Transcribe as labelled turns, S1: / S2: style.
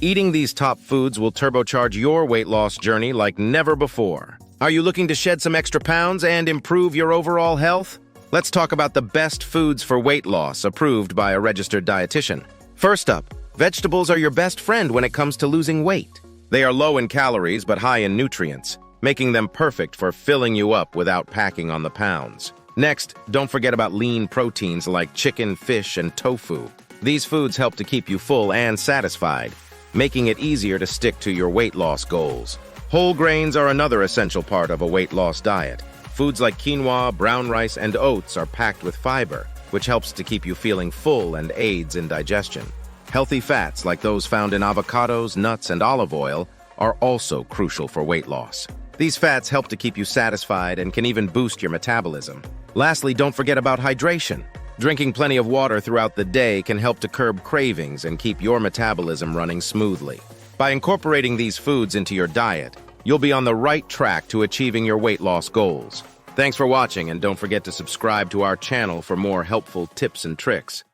S1: Eating these top foods will turbocharge your weight loss journey like never before. Are you looking to shed some extra pounds and improve your overall health? Let's talk about the best foods for weight loss approved by a registered dietitian. First up, vegetables are your best friend when it comes to losing weight. They are low in calories but high in nutrients, making them perfect for filling you up without packing on the pounds. Next, don't forget about lean proteins like chicken, fish, and tofu. These foods help to keep you full and satisfied, making it easier to stick to your weight loss goals. Whole grains are another essential part of a weight loss diet. Foods like quinoa, brown rice, and oats are packed with fiber, which helps to keep you feeling full and aids in digestion. Healthy fats, like those found in avocados, nuts, and olive oil, are also crucial for weight loss. These fats help to keep you satisfied and can even boost your metabolism. Lastly, don't forget about hydration. Drinking plenty of water throughout the day can help to curb cravings and keep your metabolism running smoothly. By incorporating these foods into your diet, you'll be on the right track to achieving your weight loss goals. Thanks for watching, and don't forget to subscribe to our channel for more helpful tips and tricks.